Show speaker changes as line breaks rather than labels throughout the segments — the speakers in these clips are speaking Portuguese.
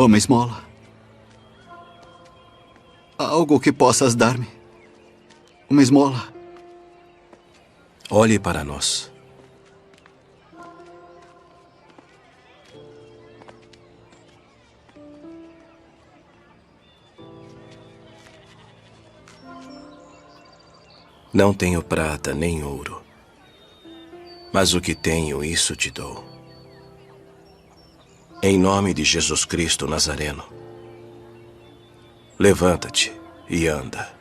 Uma esmola. Algo que possas dar-me. Uma esmola.
Olhe para nós. Não tenho prata nem ouro, mas o que tenho, isso te dou. Em nome de Jesus Cristo Nazareno, levanta-te e anda.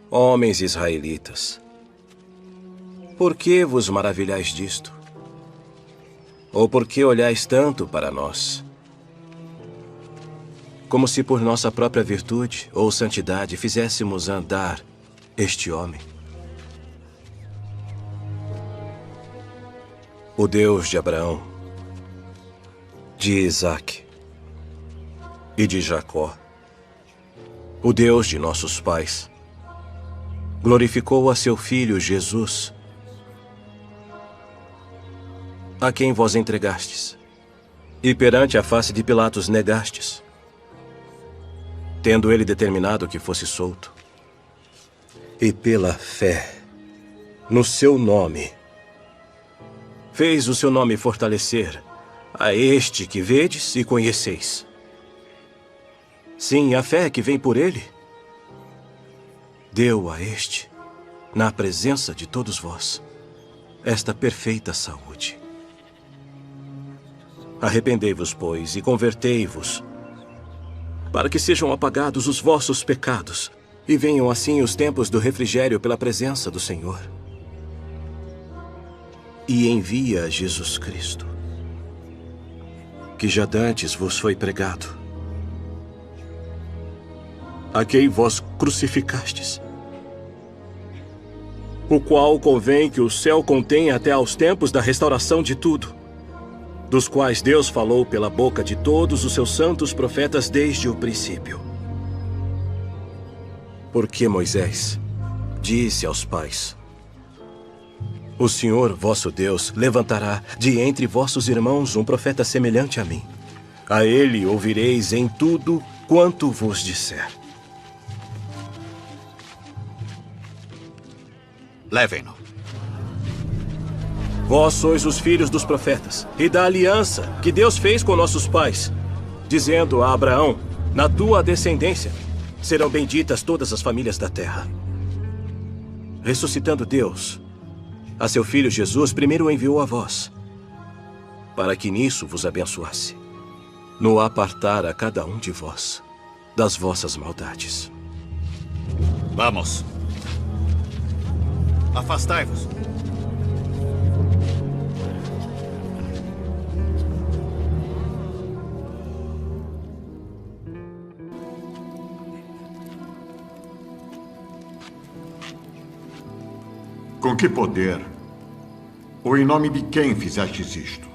Homens israelitas, por que vos maravilhais disto? Ou por que olhais tanto para nós? Como se por nossa própria virtude ou santidade fizéssemos andar este homem? O Deus de Abraão, de Isaque e de Jacó, o Deus de nossos pais, glorificou a seu Filho Jesus, a quem vós entregastes, e perante a face de Pilatos negastes, tendo ele determinado que fosse solto. E pela fé no seu nome, fez o seu nome fortalecer a este que vedes e conheceis. Sim, a fé que vem por ele, deu a este, na presença de todos vós, esta perfeita saúde. Arrependei-vos, pois, e convertei-vos, para que sejam apagados os vossos pecados, e venham assim os tempos do refrigério pela presença do Senhor. E envia Jesus Cristo, que já dantes vos foi pregado, a quem vós crucificastes, o qual convém que o céu contenha até aos tempos da restauração de tudo, dos quais Deus falou pela boca de todos os seus santos profetas desde o princípio. Porque Moisés disse aos pais: o Senhor, vosso Deus, levantará de entre vossos irmãos um profeta semelhante a mim. A ele ouvireis em tudo quanto vos disser.
Levem-no.
Vós sois os filhos dos profetas e da aliança que Deus fez com nossos pais, dizendo a Abraão: na tua descendência serão benditas todas as famílias da terra. Ressuscitando Deus a seu Filho Jesus, primeiro o enviou a vós, para que nisso vos abençoasse, no apartar a cada um de vós das vossas maldades.
Vamos. Afastai-vos.
Com que poder? Ou em nome de quem fizestes isto?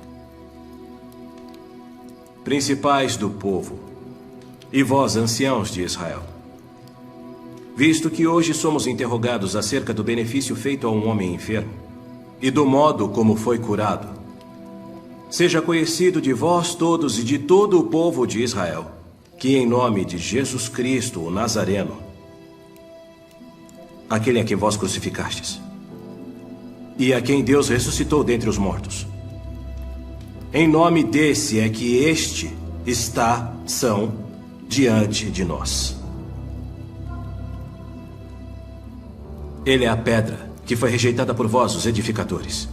Principais do povo, e vós, anciãos de Israel, visto que hoje somos interrogados acerca do benefício feito a um homem enfermo e do modo como foi curado, seja conhecido de vós todos e de todo o povo de Israel, que em nome de Jesus Cristo, o Nazareno, aquele a quem vós crucificastes, e a quem Deus ressuscitou dentre os mortos, em nome desse é que este está são diante de nós. Ele é a pedra que foi rejeitada por vós, os edificadores,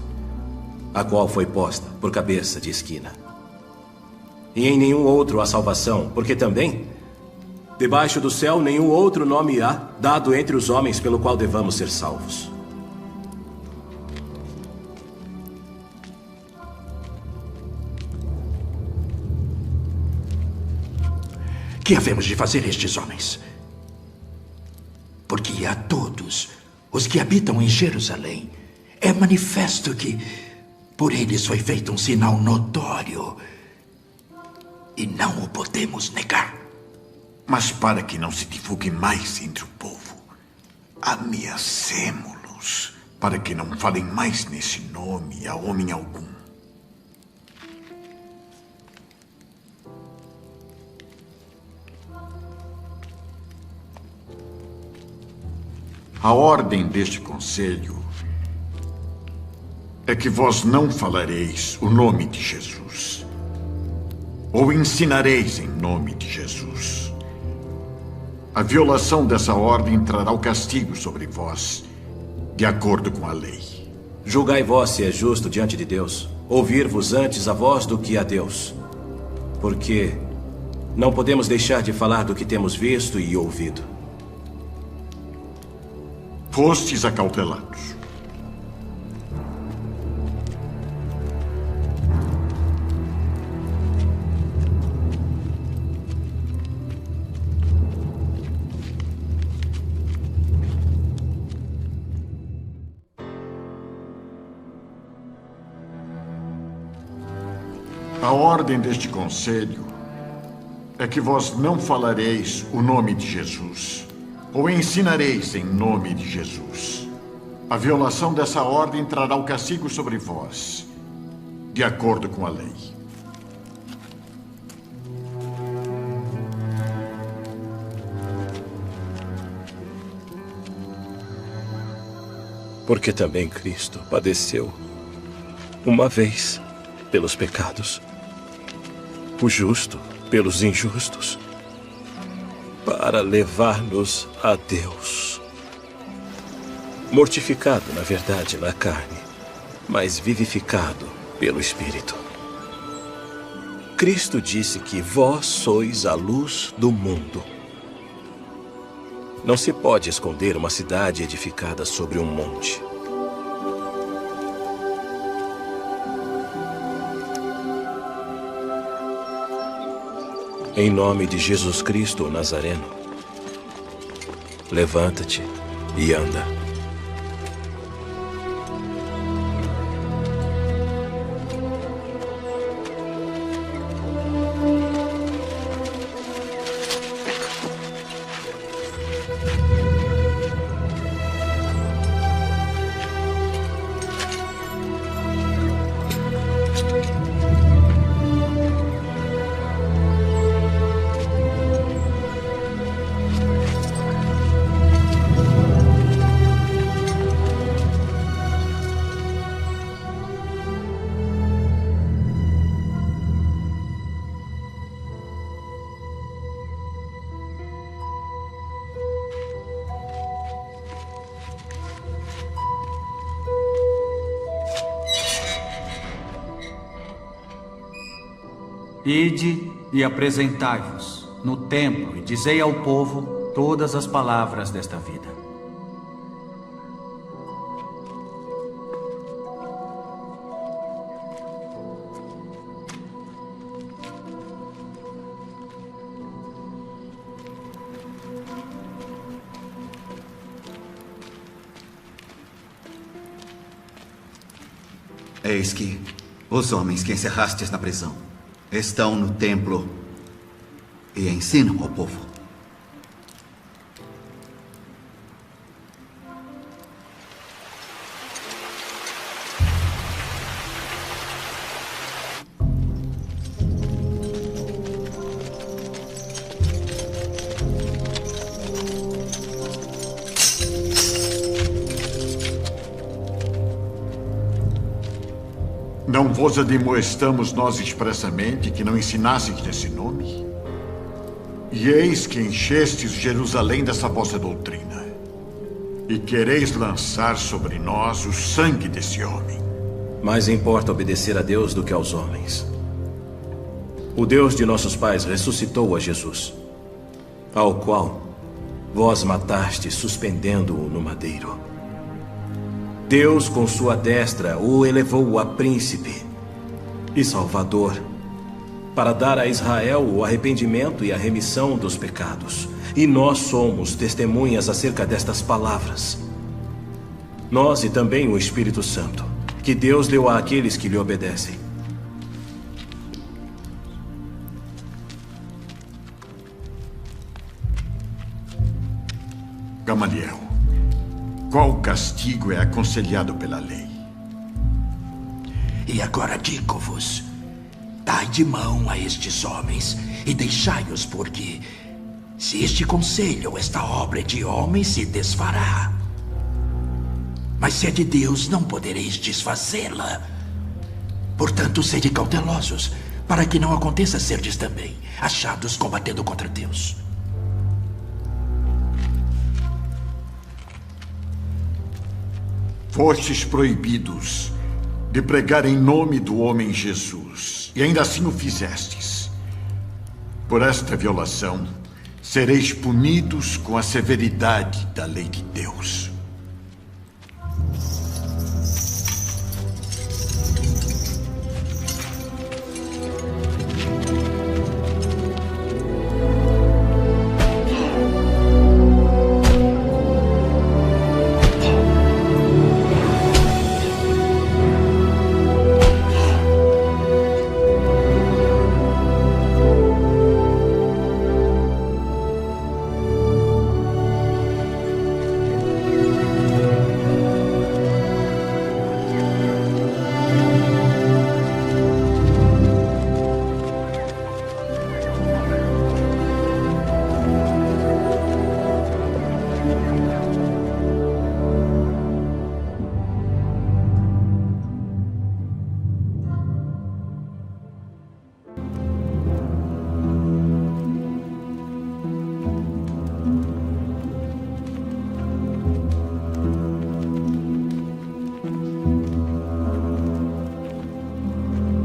a qual foi posta por cabeça de esquina. E em nenhum outro há salvação, porque também, debaixo do céu, nenhum outro nome há dado entre os homens pelo qual devamos ser salvos.
Que havemos de fazer estes homens? Porque a todos os que habitam em Jerusalém é manifesto que por eles foi feito um sinal notório e não o podemos negar.
Mas para que não se divulgue mais entre o povo, ameacemo-los para que não falem mais nesse nome a homem algum. A ordem deste conselho é que vós não falareis o nome de Jesus, ou ensinareis em nome de Jesus. A violação dessa ordem trará o castigo sobre vós, de acordo com a lei.
Julgai vós se é justo diante de Deus, ouvir-vos antes a vós do que a Deus, porque não podemos deixar de falar do que temos visto e ouvido.
Fostes acautelados. A ordem deste conselho é que vós não falareis o nome de Jesus, ou ensinareis em nome de Jesus. A violação dessa ordem trará o castigo sobre vós, de acordo com a lei.
Porque também Cristo padeceu uma vez pelos pecados, o justo pelos injustos, para levar-nos a Deus. Mortificado, na verdade, na carne, mas vivificado pelo Espírito. Cristo disse que vós sois a luz do mundo. Não se pode esconder uma cidade edificada sobre um monte. Em nome de Jesus Cristo, o Nazareno, levanta-te e anda.
Ide e apresentai-vos no templo e dizei ao povo todas as palavras desta vida.
Eis que os homens que encerrastes na prisão estão no templo e ensinam ao povo.
Não vos admoestamos nós expressamente que não ensinasseis nesse nome? E eis que enchestes Jerusalém dessa vossa doutrina. E quereis lançar sobre nós o sangue desse homem.
Mais importa obedecer a Deus do que aos homens. O Deus de nossos pais ressuscitou a Jesus, ao qual vós matastes suspendendo-o no madeiro. Deus, com sua destra, o elevou a príncipe e salvador, para dar a Israel o arrependimento e a remissão dos pecados. E nós somos testemunhas acerca destas palavras. Nós e também o Espírito Santo, que Deus deu àqueles que lhe obedecem.
Gamaliel, qual castigo é aconselhado pela lei?
E agora digo-vos, dai de mão a estes homens e deixai-os, porque se este conselho ou esta obra é de homem, se desfará. Mas se é de Deus, não podereis desfazê-la. Portanto, sede cautelosos, para que não aconteça serdes também achados combatendo contra Deus.
Fostes proibidos de pregar em nome do homem Jesus, e ainda assim o fizestes. Por esta violação, sereis punidos com a severidade da lei de Deus.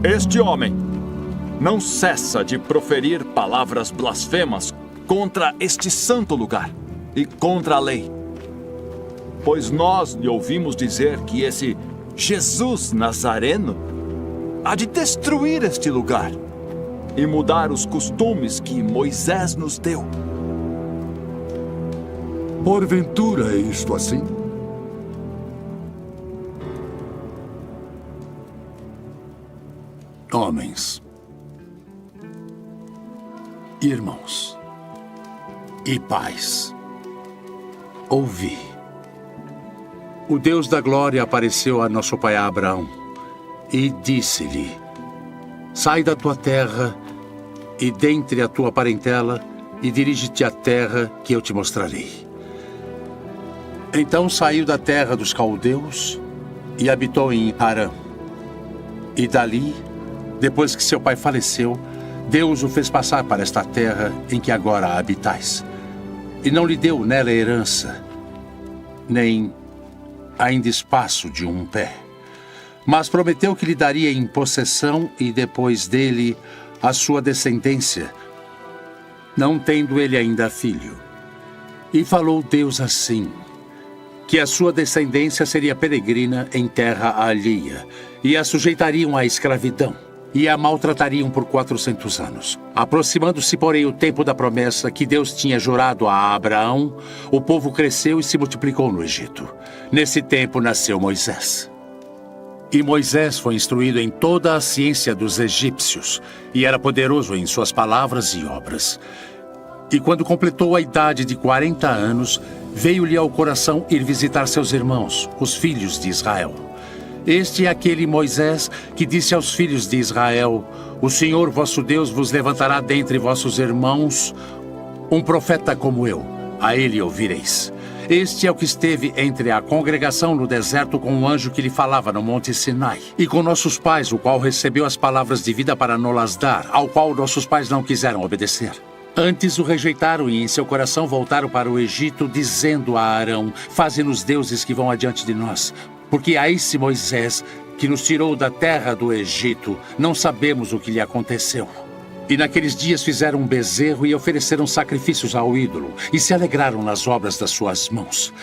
Este homem não cessa de proferir palavras blasfemas contra este santo lugar e contra a lei. Pois nós lhe ouvimos dizer que esse Jesus Nazareno há de destruir este lugar e mudar os costumes que Moisés nos deu.
Porventura é isto assim? Homens, irmãos e pais, ouvi. O Deus da glória apareceu a nosso pai Abraão e disse-lhe: sai da tua terra e dentre a tua parentela e dirige-te à terra que eu te mostrarei. Então saiu da terra dos caldeus e habitou em Harã. E dali, depois que seu pai faleceu, Deus o fez passar para esta terra em que agora habitais. E não lhe deu nela herança, nem ainda espaço de um pé. Mas prometeu que lhe daria em possessão e depois dele a sua descendência, não tendo ele ainda filho. E falou Deus assim, que a sua descendência seria peregrina em terra alheia, e a sujeitariam à escravidão, e a maltratariam por 400 anos. Aproximando-se, porém, o tempo da promessa que Deus tinha jurado a Abraão, o povo cresceu e se multiplicou no Egito. Nesse tempo nasceu Moisés. E Moisés foi instruído em toda a ciência dos egípcios, e era poderoso em suas palavras e obras. E quando completou a idade de 40 anos, veio-lhe ao coração ir visitar seus irmãos, os filhos de Israel. Este é aquele Moisés que disse aos filhos de Israel: o Senhor vosso Deus vos levantará dentre vossos irmãos um profeta como eu. A ele ouvireis. Este é o que esteve entre a congregação no deserto com o anjo que lhe falava no monte Sinai, e com nossos pais, o qual recebeu as palavras de vida para nos-las dar, ao qual nossos pais não quiseram obedecer. Antes o rejeitaram e em seu coração voltaram para o Egito, dizendo a Arão: faze-nos deuses que vão adiante de nós, porque a esse Moisés, que nos tirou da terra do Egito, não sabemos o que lhe aconteceu. E naqueles dias fizeram um bezerro e ofereceram sacrifícios ao ídolo, e se alegraram nas obras das suas mãos.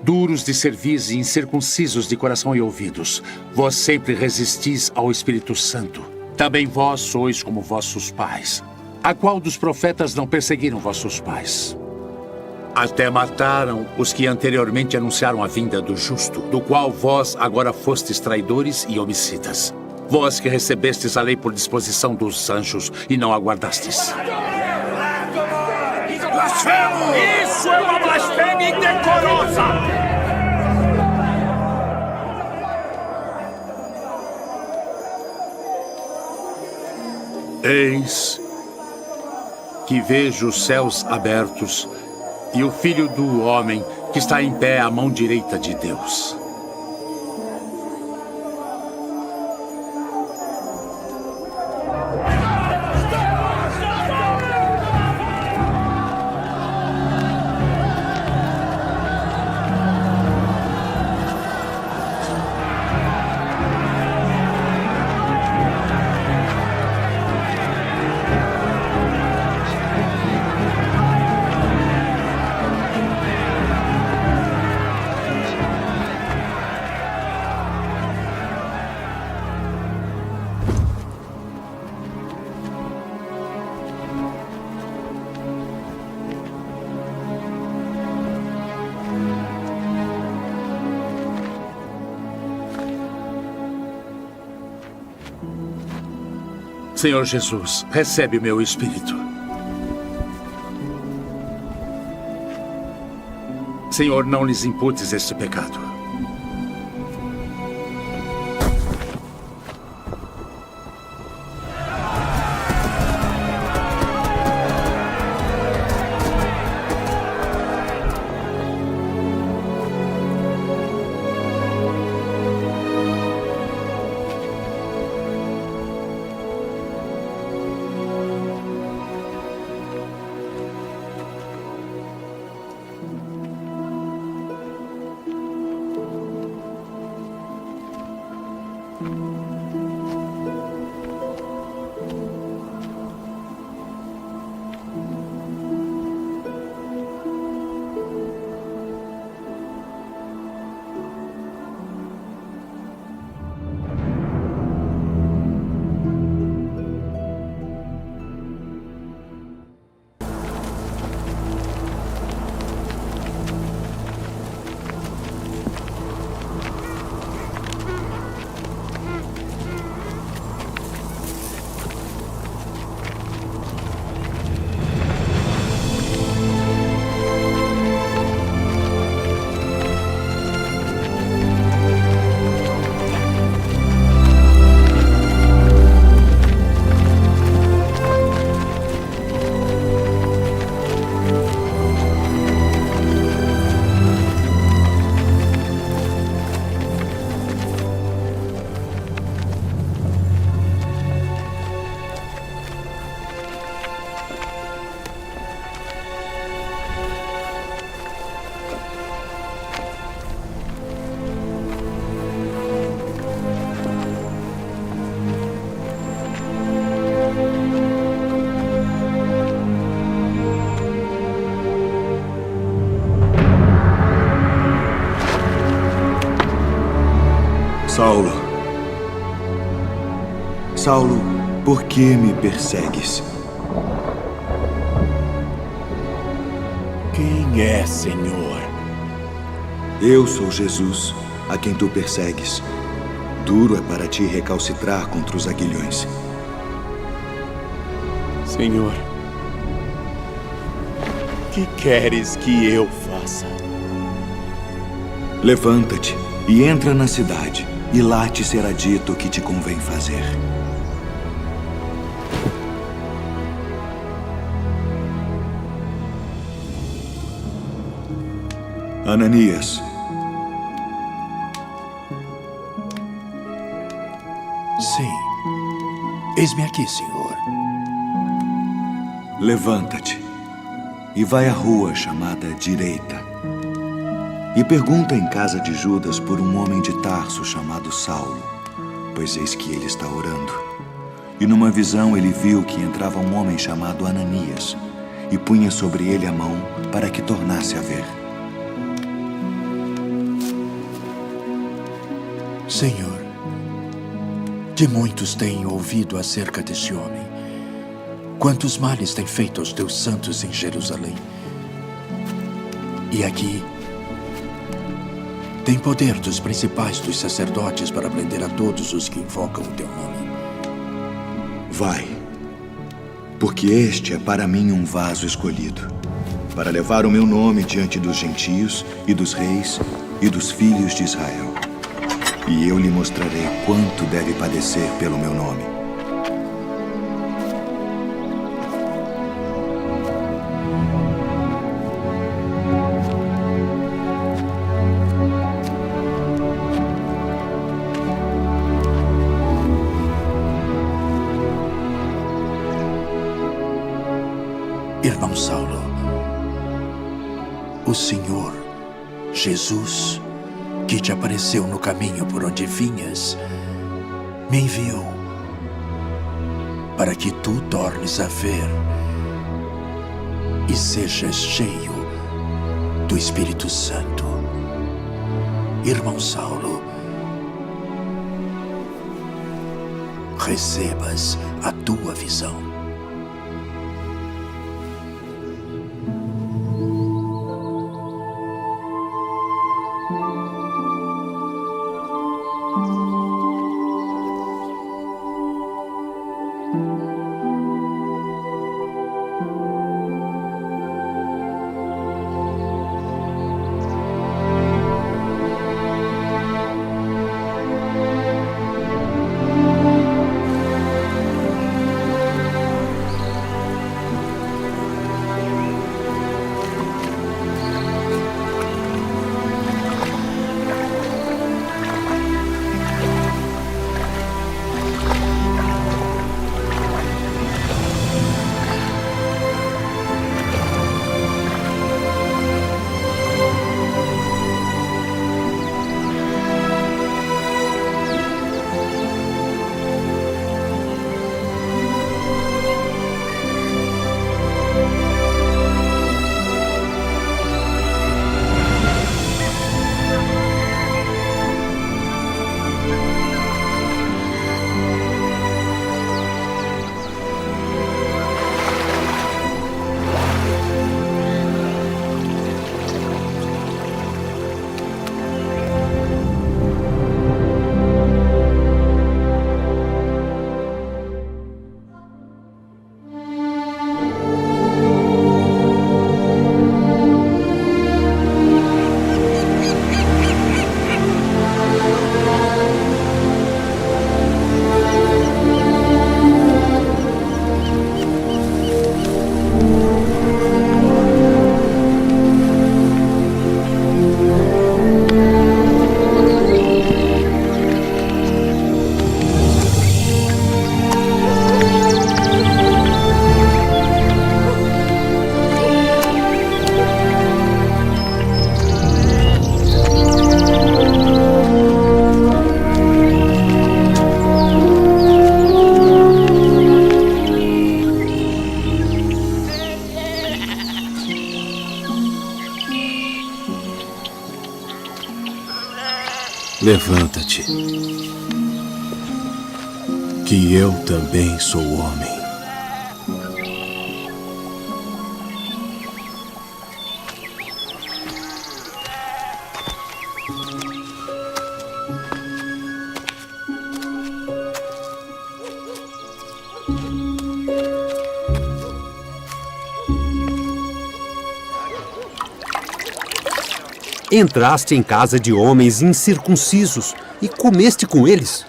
Duros de cerviz e incircuncisos de coração e ouvidos, vós sempre resistis ao Espírito Santo. Também vós sois como vossos pais. A qual dos profetas não perseguiram vossos pais? Até mataram os que anteriormente anunciaram a vinda do justo, do qual vós agora fostes traidores e homicidas. Vós que recebestes a lei por disposição dos anjos e não aguardastes.
Blasfemo! Isso é uma blasfêmia indecorosa!
Eis que vejo os céus abertos e o Filho do Homem que está em pé à mão direita de Deus. Senhor Jesus, recebe o meu espírito. Senhor, não lhes imputes este pecado.
Saulo. Saulo, por que me persegues?
Quem é, Senhor?
Eu sou Jesus, a quem tu persegues.
Duro é para ti recalcitrar contra os aguilhões.
Senhor, que queres que eu faça?
Levanta-te e entra na cidade, e lá te será dito o que te convém fazer. Ananias.
Sim. Eis-me aqui, Senhor.
Levanta-te e vai à rua chamada Direita. E pergunta em casa de Judas por um homem de Tarso chamado Saulo, pois eis que ele está orando. E numa visão ele viu que entrava um homem chamado Ananias e punha sobre ele a mão para que tornasse a ver.
Senhor, de muitos tenho ouvido acerca desse homem. Quantos males tem feito aos teus santos em Jerusalém. E aqui tem poder dos principais dos sacerdotes para prender a todos os que invocam o teu nome.
Vai, porque este é para mim um vaso escolhido, para levar o meu nome diante dos gentios e dos reis e dos filhos de Israel. E eu lhe mostrarei quanto deve padecer pelo meu nome.
Irmão Saulo, o Senhor Jesus, que te apareceu no caminho por onde vinhas, me enviou para que tu tornes a ver e sejas cheio do Espírito Santo. Irmão Saulo, recebas a tua visão.
Levanta-te, que eu também sou homem.
Entraste em casa de homens incircuncisos e comeste com eles.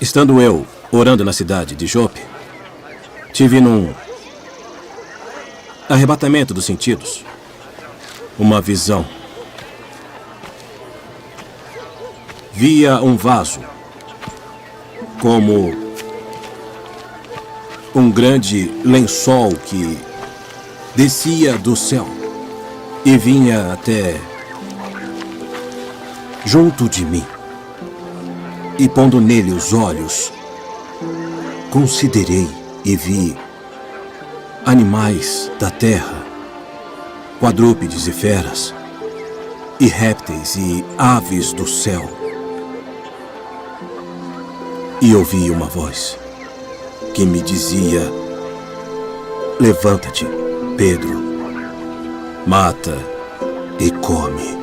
Estando eu orando na cidade de Jope, tive num arrebatamento dos sentidos uma visão. Via um vaso como um grande lençol que descia do céu e vinha até junto de mim. E pondo nele os olhos, considerei e vi animais da terra, quadrúpedes e feras, e répteis e aves do céu. E ouvi uma voz que me dizia: levanta-te, Pedro, mata e come.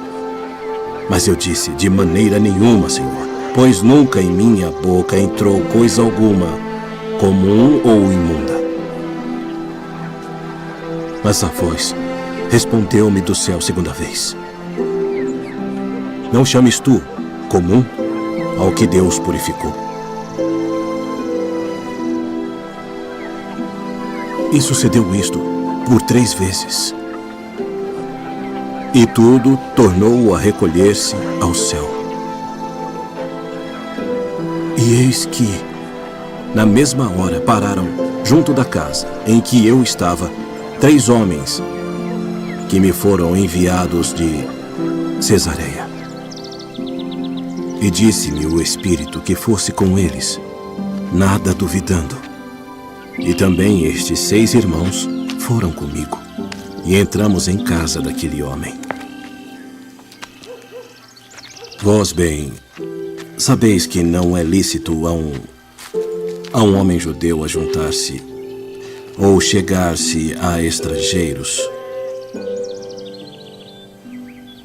Mas eu disse: de maneira nenhuma, Senhor, pois nunca em minha boca entrou coisa alguma comum ou imunda. Mas a voz respondeu-me do céu segunda vez: não chames tu comum ao que Deus purificou. E sucedeu isto por 3 vezes. E tudo tornou a recolher-se ao céu. E eis que, na mesma hora, pararam junto da casa em que eu estava 3 homens que me foram enviados de Cesareia. E disse-me o Espírito que fosse com eles, nada duvidando. E também estes 6 irmãos foram comigo, e entramos em casa daquele homem. Vós bem sabeis que não é lícito a um homem judeu ajuntar-se ou chegar-se a estrangeiros.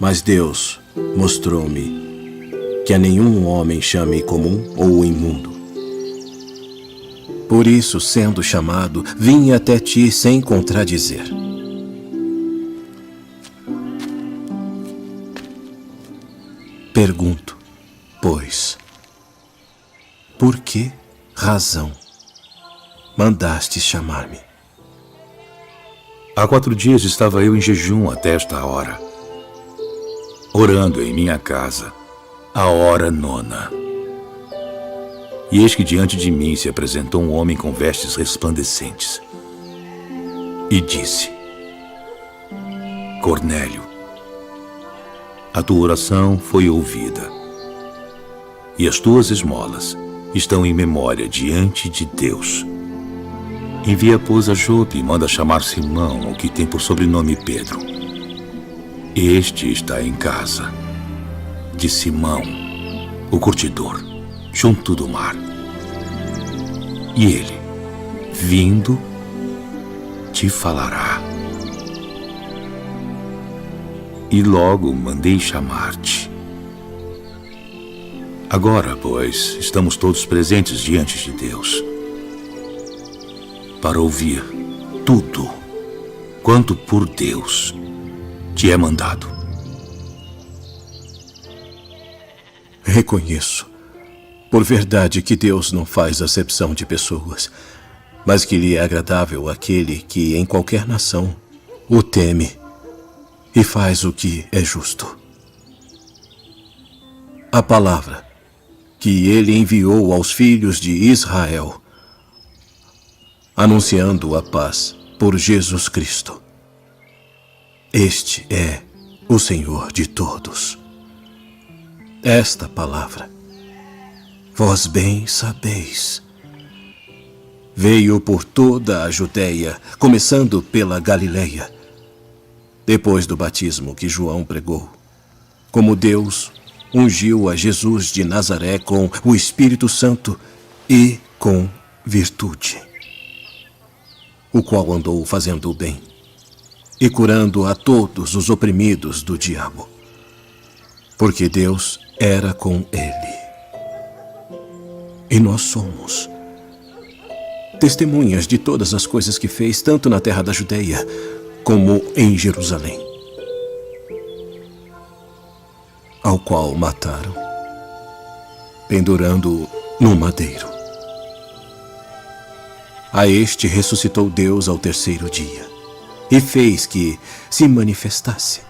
Mas Deus mostrou-me que a nenhum homem chame comum ou imundo. Por isso, sendo chamado, vim até ti sem contradizer. Pergunto, pois, por que razão mandaste chamar-me?
Há 4 dias estava eu em jejum até esta hora, orando em minha casa, a hora 9. E eis que diante de mim se apresentou um homem com vestes resplandecentes. E disse: Cornélio, a tua oração foi ouvida, e as tuas esmolas estão em memória diante de Deus. Envia, pois, a Jope e manda chamar Simão, o que tem por sobrenome Pedro. Este está em casa de Simão, o curtidor, junto do mar. E ele, vindo, te falará. E logo mandei chamar-te. Agora, pois, estamos todos presentes diante de Deus para ouvir tudo quanto por Deus te é mandado.
Reconheço, por verdade, que Deus não faz acepção de pessoas, mas que lhe é agradável aquele que em qualquer nação o teme e faz o que é justo. A palavra que ele enviou aos filhos de Israel, anunciando a paz por Jesus Cristo. Este é o Senhor de todos. Esta palavra, vós bem sabeis, veio por toda a Judeia, começando pela Galileia, depois do batismo que João pregou, como Deus ungiu a Jesus de Nazaré com o Espírito Santo e com virtude, o qual andou fazendo o bem e curando a todos os oprimidos do diabo, porque Deus era com ele. E nós somos testemunhas de todas as coisas que fez, tanto na terra da Judeia como em Jerusalém, ao qual mataram, pendurando-o num madeiro. A este ressuscitou Deus ao terceiro dia e fez que se manifestasse,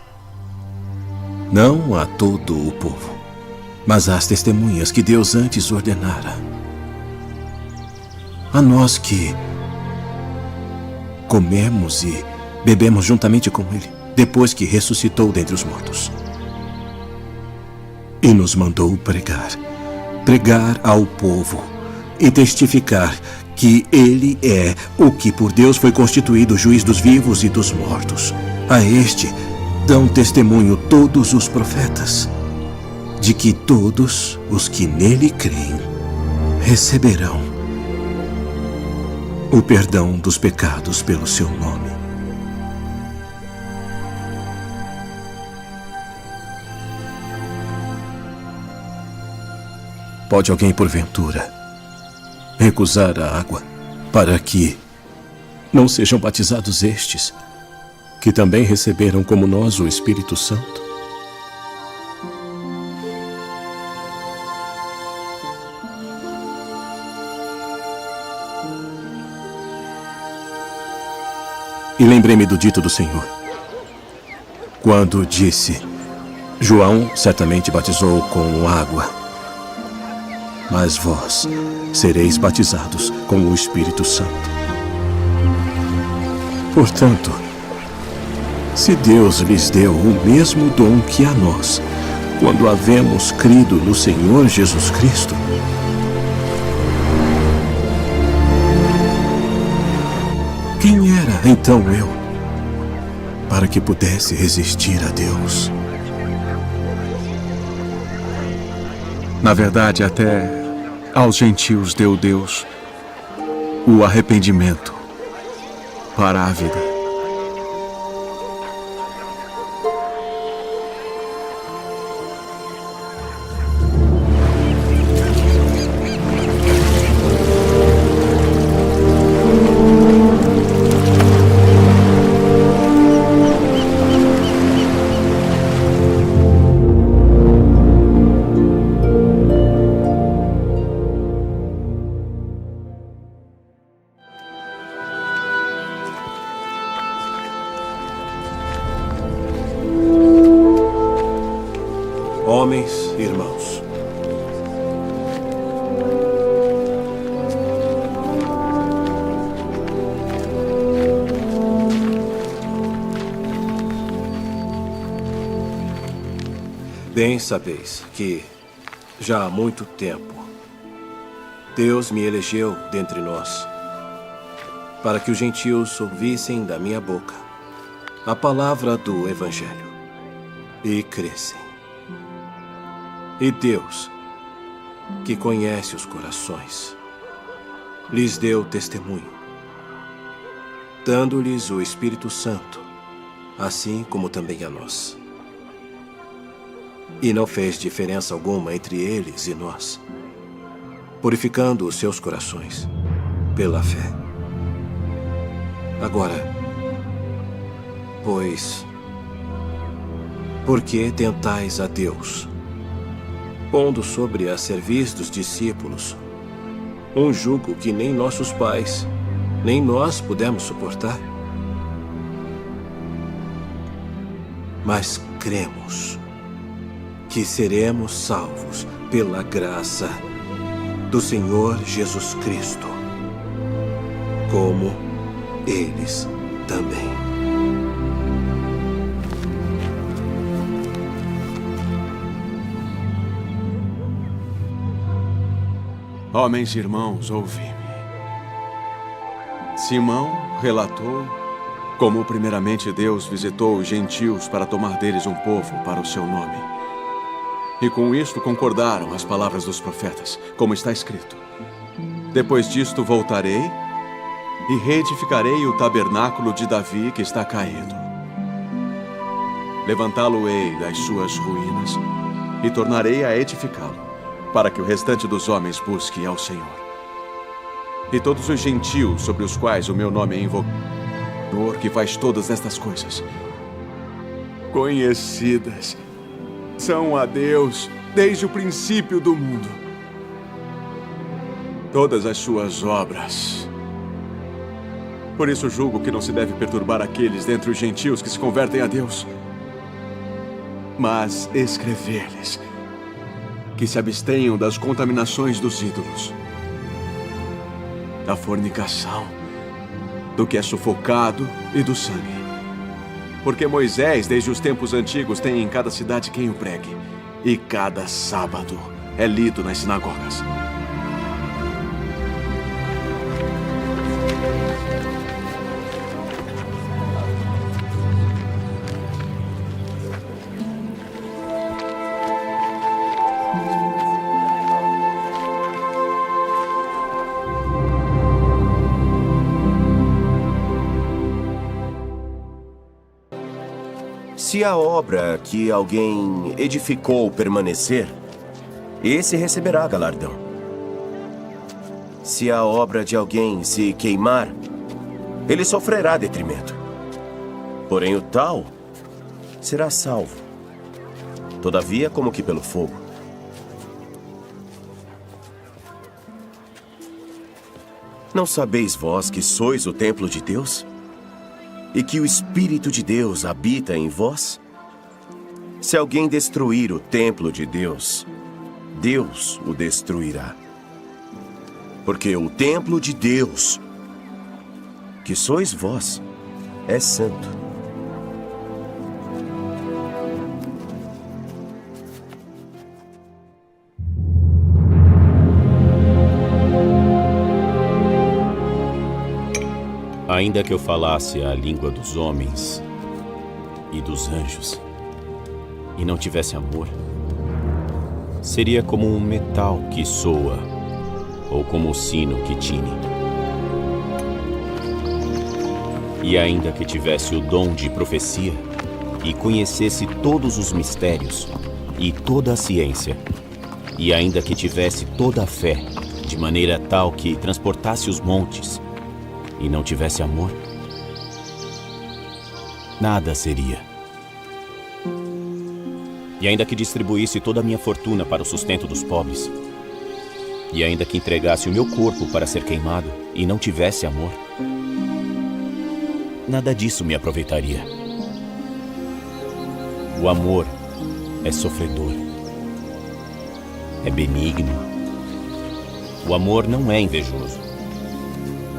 não a todo o povo, mas às testemunhas que Deus antes ordenara, a nós que comemos e bebemos juntamente com Ele, depois que ressuscitou dentre os mortos. E nos mandou pregar ao povo e testificar que Ele é o que por Deus foi constituído juiz dos vivos e dos mortos. A este dão testemunho todos os profetas, de que todos os que nele creem receberão o perdão dos pecados pelo seu nome. Pode alguém, porventura, recusar a água para que não sejam batizados estes, que também receberam como nós o Espírito Santo? E lembrei-me do dito do Senhor, quando disse: João certamente batizou com água, mas vós sereis batizados com o Espírito Santo. Portanto, se Deus lhes deu o mesmo dom que a nós, quando havemos crido no Senhor Jesus Cristo, quem era então eu, para que pudesse resistir a Deus?
Na verdade, até aos gentios deu Deus o arrependimento para a vida.
Homens, irmãos, bem sabeis que, já há muito tempo, Deus me elegeu dentre nós, para que os gentios ouvissem da minha boca a palavra do Evangelho e crescem. E Deus, que conhece os corações, lhes deu testemunho, dando-lhes o Espírito Santo, assim como também a nós. E não fez diferença alguma entre eles e nós, purificando os seus corações pela fé. Agora, pois, por que tentais a Deus, pondo sobre a cerviz dos discípulos um jugo que nem nossos pais, nem nós pudemos suportar? Mas cremos que seremos salvos pela graça do Senhor Jesus Cristo, como eles também.
Homens e irmãos, ouvi-me. Simão relatou como primeiramente Deus visitou os gentios para tomar deles um povo para o seu nome. E com isto concordaram as palavras dos profetas, como está escrito: Depois disto voltarei e reedificarei o tabernáculo de Davi que está caído. Levantá-lo-ei das suas ruínas e tornarei a edificá-lo, para que o restante dos homens busque ao Senhor. e todos os gentios sobre os quais o meu nome é invocado, Senhor que faz todas estas coisas, conhecidas são a Deus desde o princípio do mundo. Todas as suas obras. Por isso julgo que não se deve perturbar aqueles dentre os gentios que se convertem a Deus, mas escrever-lhes que se abstenham das contaminações dos ídolos, da fornicação, do que é sufocado e do sangue. Porque Moisés, desde os tempos antigos, tem em cada cidade quem o pregue, e cada sábado é lido nas sinagogas.
Se a obra que alguém edificou permanecer, esse receberá galardão. Se a obra de alguém se queimar, ele sofrerá detrimento. Porém, o tal será salvo, todavia como que pelo fogo. Não sabeis vós que sois o templo de Deus? E que o Espírito de Deus habita em vós? Se alguém destruir o templo de Deus, Deus o destruirá. Porque o templo de Deus, que sois vós, é santo.
Ainda que eu falasse a língua dos homens e dos anjos, e não tivesse amor, seria como um metal que soa, ou como o sino que tine. E ainda que tivesse o dom de profecia, e conhecesse todos os mistérios, e toda a ciência, e ainda que tivesse toda a fé, de maneira tal que transportasse os montes, e não tivesse amor, nada seria. E ainda que distribuísse toda a minha fortuna para o sustento dos pobres, e ainda que entregasse o meu corpo para ser queimado, e não tivesse amor, nada disso me aproveitaria. O amor é sofredor, é benigno. O amor não é invejoso.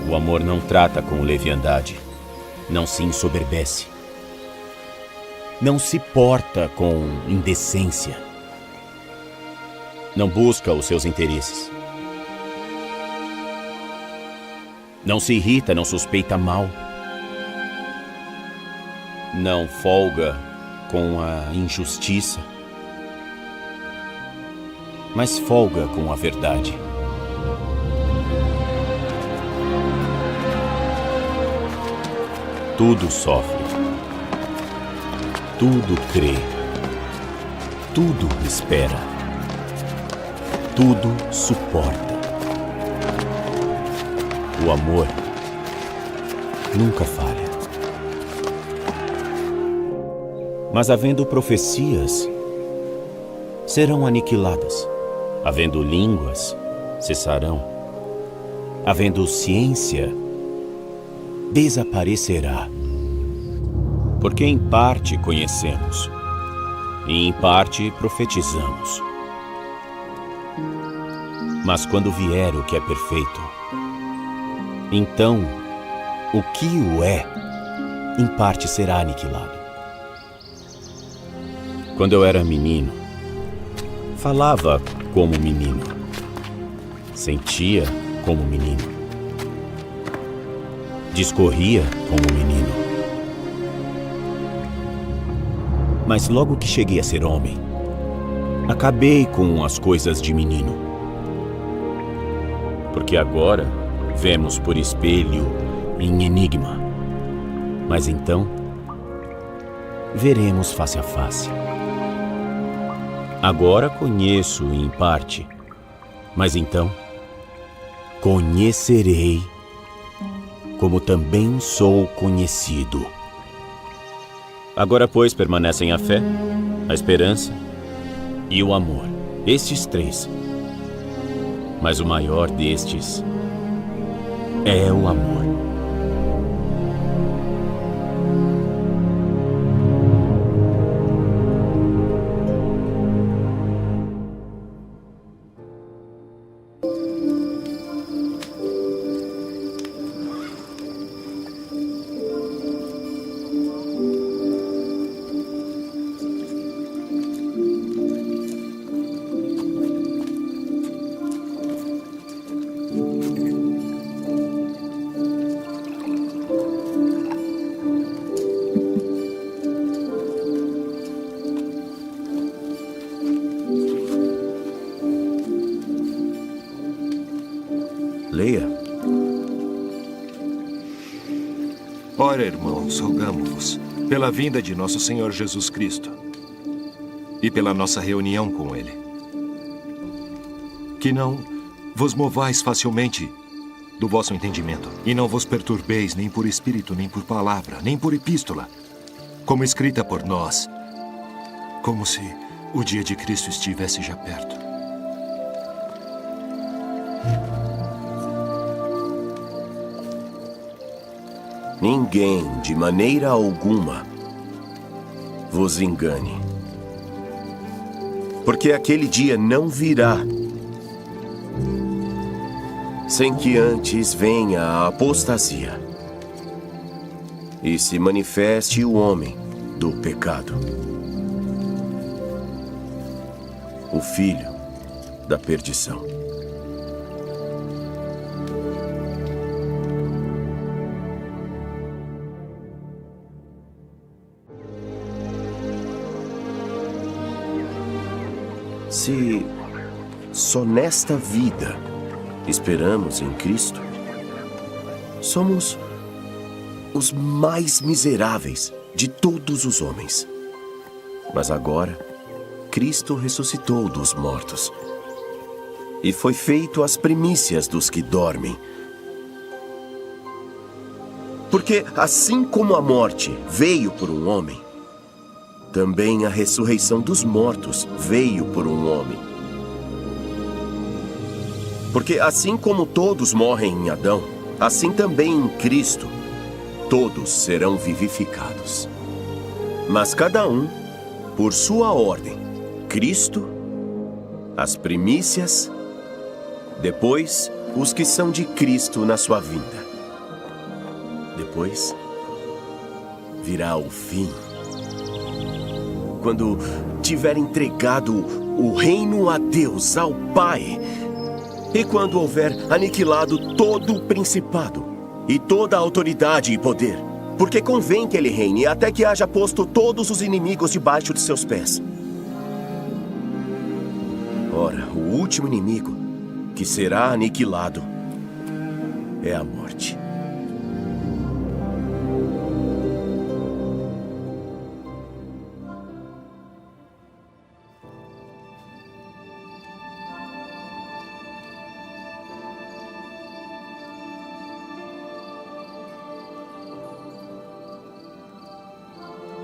O amor não trata com leviandade, não se ensoberbece, não se porta com indecência, não busca os seus interesses, não se irrita, não suspeita mal, não folga com a injustiça, mas folga com a verdade. Tudo sofre, tudo crê, tudo espera, tudo suporta. O amor nunca falha. Mas havendo profecias, serão aniquiladas. Havendo línguas, cessarão. Havendo ciência, desaparecerá. Porque em parte conhecemos, e em parte profetizamos. Mas quando vier o que é perfeito, então o que o é, em parte será aniquilado. Quando eu era menino, falava como menino, sentia como menino, discorria como menino. Mas logo que cheguei a ser homem, acabei com as coisas de menino. Porque agora vemos por espelho em enigma, mas então veremos face a face. Agora conheço em parte, mas então
conhecerei, como também sou conhecido. Agora, pois, permanecem a fé, a esperança e o amor. Estes 3. Mas o maior destes é o amor.
Leia.
Ora, irmãos, rogamo-vos, pela vinda de nosso Senhor Jesus Cristo e pela nossa reunião com Ele, que não vos movais facilmente do vosso entendimento, e não vos perturbeis nem por espírito, nem por palavra, nem por epístola, como escrita por nós, como se o dia de Cristo estivesse já perto.
Ninguém, de maneira alguma, vos engane. Porque aquele dia não virá sem que antes venha a apostasia e se manifeste o homem do pecado, o filho da perdição. Se só nesta vida esperamos em Cristo, somos os mais miseráveis de todos os homens. Mas agora, Cristo ressuscitou dos mortos e foi feito as primícias dos que dormem. Porque assim como a morte veio por um homem, também a ressurreição dos mortos veio por um homem. Porque assim como todos morrem em Adão, assim também em Cristo, todos serão vivificados. Mas cada um, por sua ordem, Cristo, as primícias, depois os que são de Cristo na sua vinda. Depois virá o fim, quando tiver entregado o reino a Deus, ao Pai, e quando houver aniquilado todo o principado, e toda a autoridade e poder, porque convém que ele reine até que haja posto todos os inimigos debaixo de seus pés. Ora, o último inimigo que será aniquilado é a morte.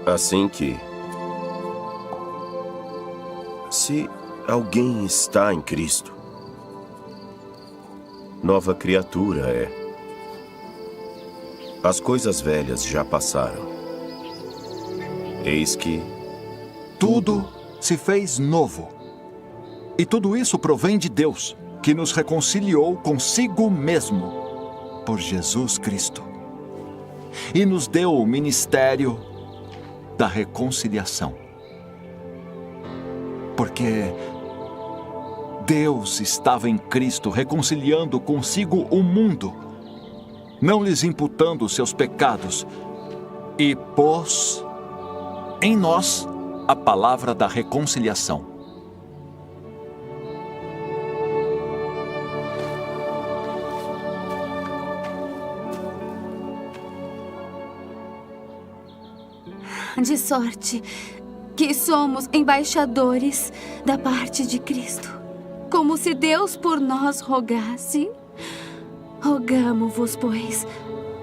Assim que, se alguém está em Cristo, nova criatura é. As coisas velhas já passaram. Eis que
tudo se fez novo. E tudo isso provém de Deus, que nos reconciliou consigo mesmo por Jesus Cristo e nos deu o ministério da reconciliação. Porque Deus estava em Cristo reconciliando consigo o mundo, não lhes imputando seus pecados, e pôs em nós a palavra da reconciliação.
De sorte que somos embaixadores da parte de Cristo, como se Deus por nós rogasse. Rogamo-vos, pois,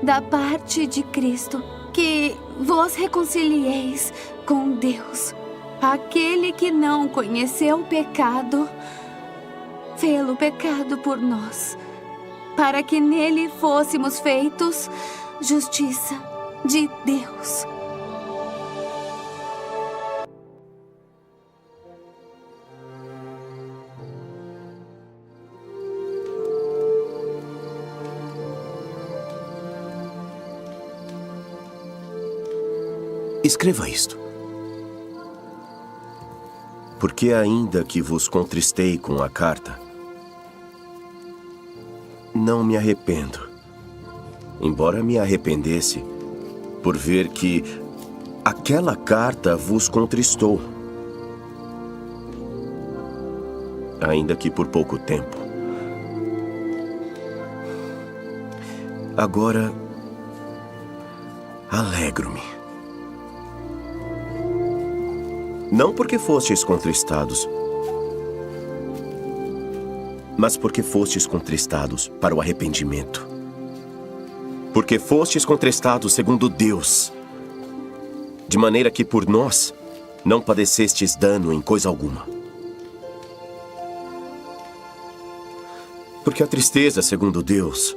da parte de Cristo, que vos reconcilieis com Deus. Aquele que não conheceu o pecado, fê-lo pecado por nós, para que nele fôssemos feitos justiça de Deus.
Escreva isto. Porque ainda que vos contristei com a carta, não me arrependo. Embora me arrependesse por ver que aquela carta vos contristou. Ainda que por pouco tempo. Agora, alegro-me. Não porque fostes contristados, mas porque fostes contristados para o arrependimento. Porque fostes contristados segundo Deus, de maneira que por nós não padecestes dano em coisa alguma. Porque a tristeza, segundo Deus,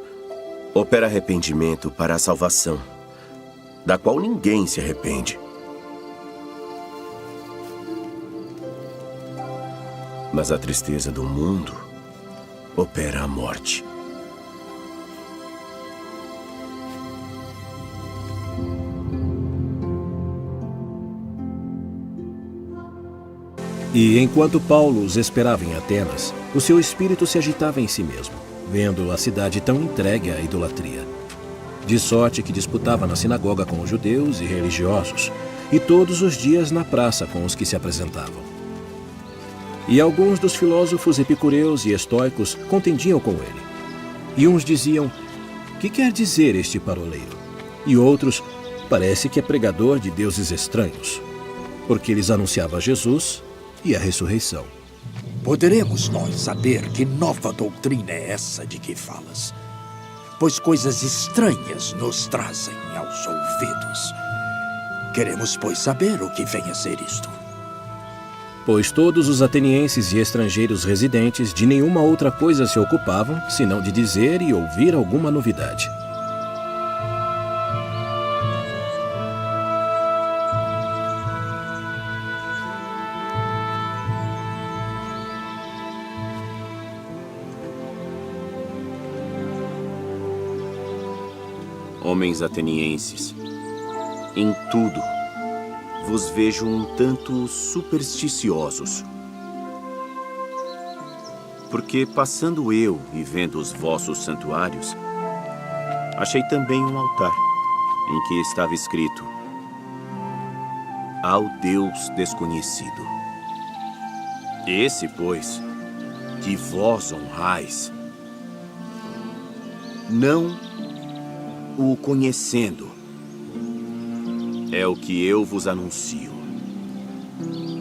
opera arrependimento para a salvação, da qual ninguém se arrepende. Mas a tristeza do mundo opera a morte.
E enquanto Paulo os esperava em Atenas, o seu espírito se agitava em si mesmo, vendo a cidade tão entregue à idolatria. De sorte que disputava na sinagoga com os judeus e religiosos, e todos os dias na praça com os que se apresentavam. E alguns dos filósofos epicureus e estoicos contendiam com ele. E uns diziam, que quer dizer este paroleiro? E outros, parece que é pregador de deuses estranhos, porque lhes anunciava Jesus e a ressurreição.
Poderemos nós saber que nova doutrina é essa de que falas? Pois coisas estranhas nos trazem aos ouvidos. Queremos, pois, saber o que vem a ser isto.
Pois todos os atenienses e estrangeiros residentes de nenhuma outra coisa se ocupavam, senão de dizer e ouvir alguma novidade.
Homens atenienses, em tudo vos vejo um tanto supersticiosos. Porque passando eu e vendo os vossos santuários, achei também um altar, em que estava escrito: ao Deus desconhecido. Esse, pois, que vós honrais, não o conhecendo, é o que eu vos anuncio.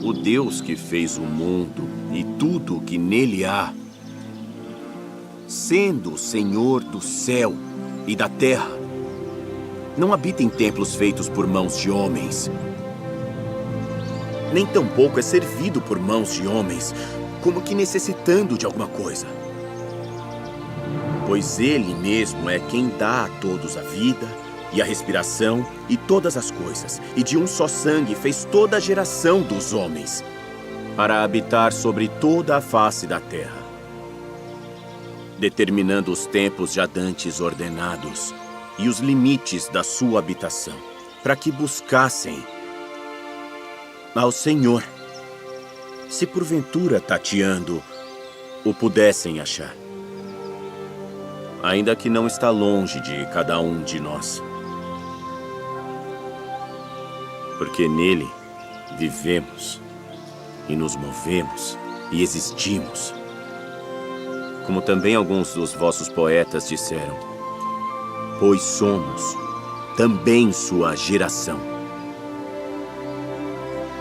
O Deus que fez o mundo e tudo o que nele há, sendo o Senhor do céu e da terra, não habita em templos feitos por mãos de homens, nem tampouco é servido por mãos de homens, como que necessitando de alguma coisa. Pois ele mesmo é quem dá a todos a vida e a respiração e todas as coisas, e de um só sangue fez toda a geração dos homens, para habitar sobre toda a face da terra, determinando os tempos já dantes ordenados e os limites da sua habitação, para que buscassem ao Senhor, se porventura tateando o pudessem achar, ainda que não está longe de cada um de nós. Porque nele vivemos e nos movemos e existimos. Como também alguns dos vossos poetas disseram, pois somos também sua geração.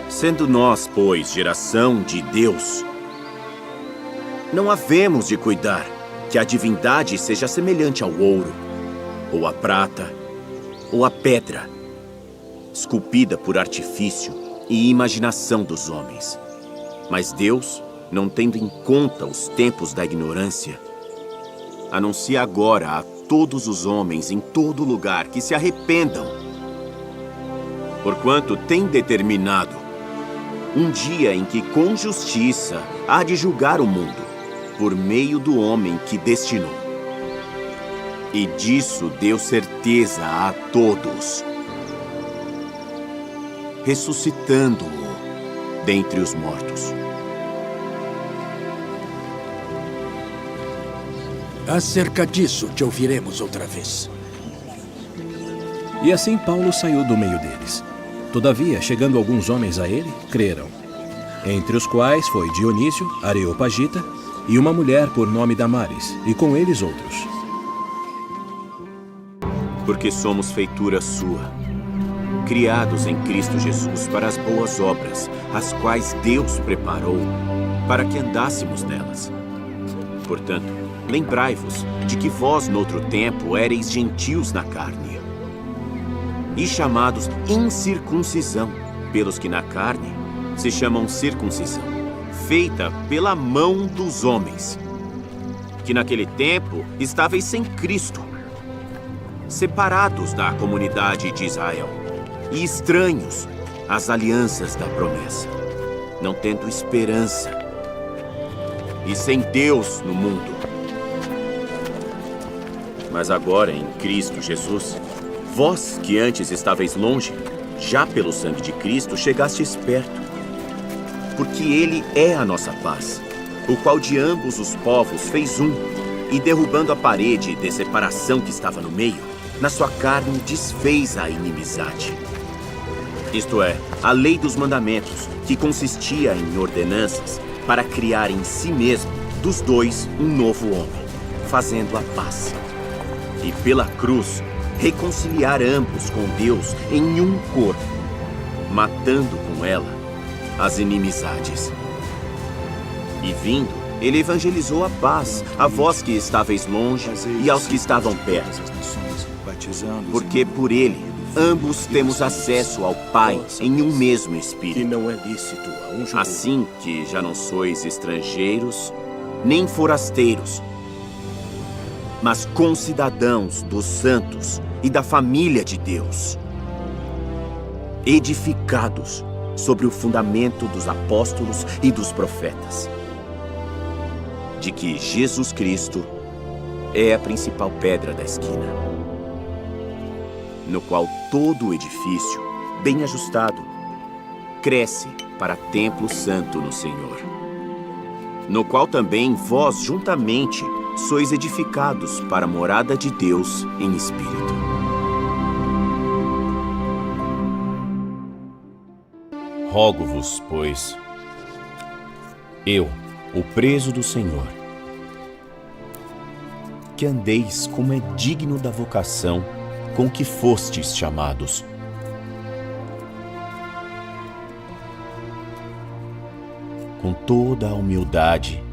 Sendo nós, pois, geração de Deus, não havemos de cuidar que a divindade seja semelhante ao ouro, ou à prata, ou à pedra, esculpida por artifício e imaginação dos homens. Mas Deus, não tendo em conta os tempos da ignorância, anuncia agora a todos os homens em todo lugar que se arrependam, porquanto tem determinado um dia em que com justiça há de julgar o mundo, por meio do homem que destinou. E disso deu certeza a todos, ressuscitando-o dentre os mortos.
Acerca disso te ouviremos outra vez.
E assim Paulo saiu do meio deles. Todavia, chegando alguns homens a ele, creram. Entre os quais foi Dionísio, Areopagita, e uma mulher por nome Damaris, e com eles outros.
Porque somos feitura sua, criados em Cristo Jesus para as boas obras, as quais Deus preparou para que andássemos nelas. Portanto, lembrai-vos de que vós, noutro tempo, éreis gentios na carne, e chamados incircuncisão, pelos que na carne se chamam circuncisão, feita pela mão dos homens, que naquele tempo estáveis sem Cristo, separados da comunidade de Israel, e estranhos às alianças da promessa, não tendo esperança, e sem Deus no mundo. Mas agora, em Cristo Jesus, vós que antes estáveis longe, já pelo sangue de Cristo chegastes perto, porque Ele é a nossa paz, o qual de ambos os povos fez um, e derrubando a parede de separação que estava no meio, na sua carne desfez a inimizade. Isto é, a lei dos mandamentos, que consistia em ordenanças, para criar em si mesmo, dos dois, um novo homem, fazendo a paz. E pela cruz, reconciliar ambos com Deus em um corpo, matando com ela as inimizades. E vindo, ele evangelizou a paz a vós que estáveis longe e aos que estavam perto. Porque por ele, ambos temos acesso ao Pai em um mesmo Espírito.
E não é lícito a um judeu.
Assim que já não sois estrangeiros, nem forasteiros, mas concidadãos dos santos e da família de Deus, edificados sobre o fundamento dos apóstolos e dos profetas, de que Jesus Cristo é a principal pedra da esquina, no qual todo o edifício, bem ajustado, cresce para templo santo no Senhor, no qual também vós juntamente sois edificados para a morada de Deus em espírito.
Rogo-vos, pois, eu, o preso do Senhor, que andeis como é digno da vocação com que fostes chamados. Com toda a humildade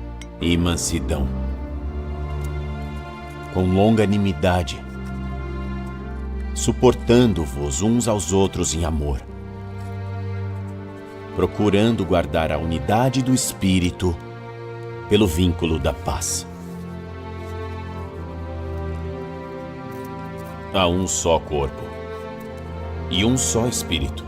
e mansidão, com longanimidade, suportando-vos uns aos outros em amor, procurando guardar a unidade do Espírito pelo vínculo da paz. Há um só corpo e um só Espírito,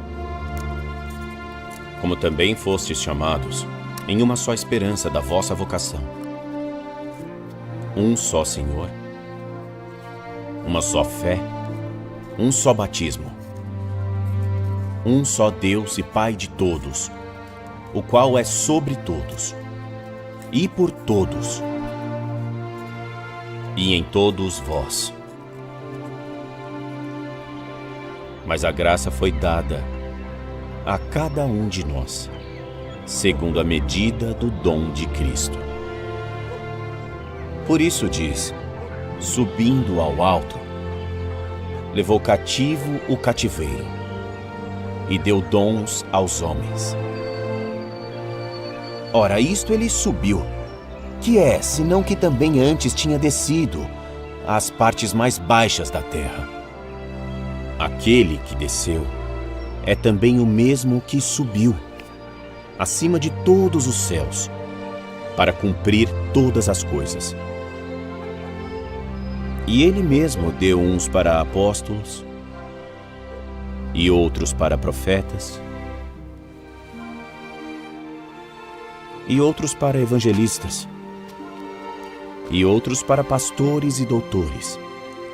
como também fostes chamados em uma só esperança da vossa vocação. Um só Senhor, uma só fé, um só batismo, um só Deus e Pai de todos, o qual é sobre todos, e por todos, e em todos vós. Mas a graça foi dada a cada um de nós, segundo a medida do dom de Cristo. Por isso diz, subindo ao alto, levou cativo o cativeiro e deu dons aos homens. Ora, isto ele subiu, que é, senão que também antes tinha descido às partes mais baixas da terra? Aquele que desceu é também o mesmo que subiu acima de todos os céus, para cumprir todas as coisas. E ele mesmo deu uns para apóstolos, e outros para profetas, e outros para evangelistas, e outros para pastores e doutores,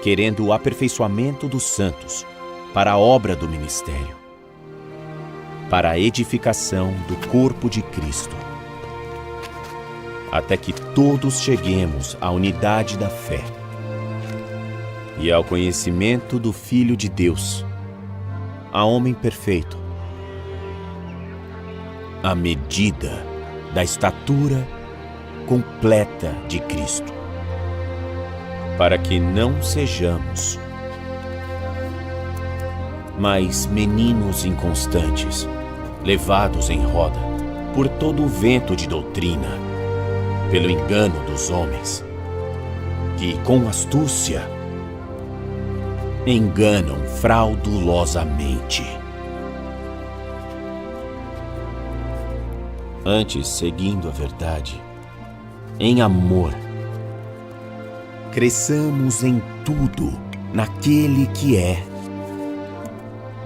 querendo o aperfeiçoamento dos santos, para a obra do ministério, para a edificação do corpo de Cristo, até que todos cheguemos à unidade da fé e ao conhecimento do Filho de Deus, a homem perfeito, à medida da estatura completa de Cristo, para que não sejamos mais meninos inconstantes, levados em roda por todo o vento de doutrina, pelo engano dos homens, que com astúcia enganam fraudulosamente. Antes, seguindo a verdade, em amor, cresçamos em tudo naquele que é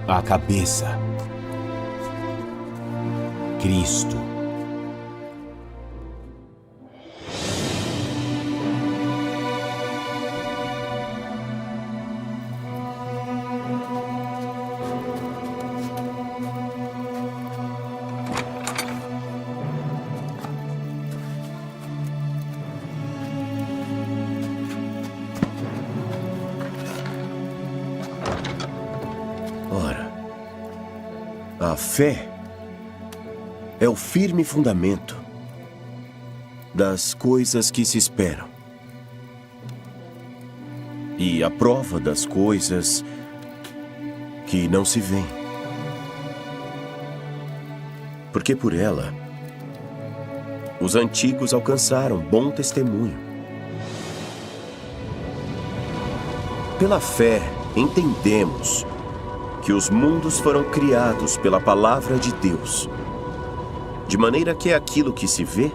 a cabeça, Cristo.
A fé é o firme fundamento das coisas que se esperam e a prova das coisas que não se veem. Porque por ela, os antigos alcançaram bom testemunho. Pela fé, entendemos que os mundos foram criados pela palavra de Deus, de maneira que aquilo que se vê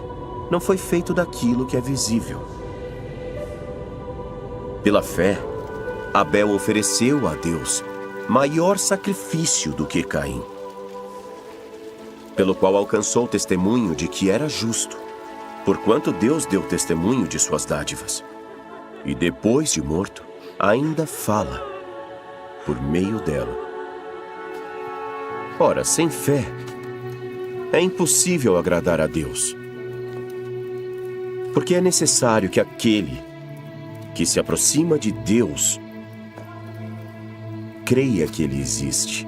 não foi feito daquilo que é visível. Pela fé, Abel ofereceu a Deus maior sacrifício do que Caim, pelo qual alcançou testemunho de que era justo, porquanto Deus deu testemunho de suas dádivas, e depois de morto, ainda fala por meio dela. Ora, sem fé, é impossível agradar a Deus. Porque é necessário que aquele que se aproxima de Deus creia que Ele existe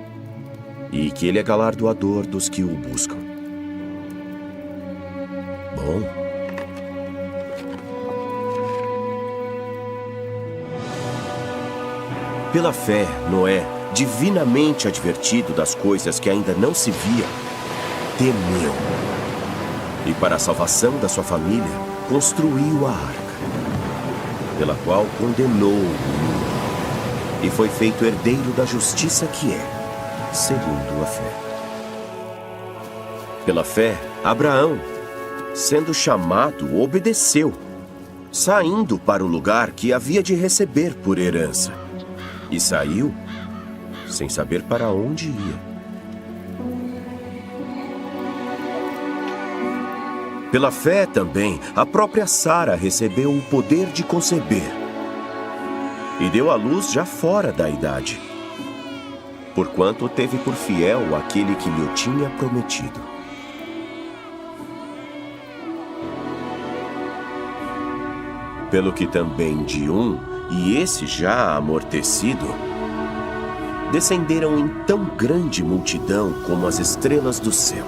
e que Ele é galardoador dos que o buscam. Bom. Pela fé, Noé, divinamente advertido das coisas que ainda não se viam, temeu. E para a salvação da sua família, construiu a arca, pela qual condenou o mundo, e foi feito herdeiro da justiça que é, segundo a fé. Pela fé, Abraão, sendo chamado, obedeceu, saindo para o lugar que havia de receber por herança, e saiu sem saber para onde ia. Pela fé também, a própria Sara recebeu o poder de conceber e deu à luz já fora da idade, porquanto teve por fiel aquele que lhe tinha prometido. Pelo que também de um, e esse já amortecido, descenderam em tão grande multidão como as estrelas do céu,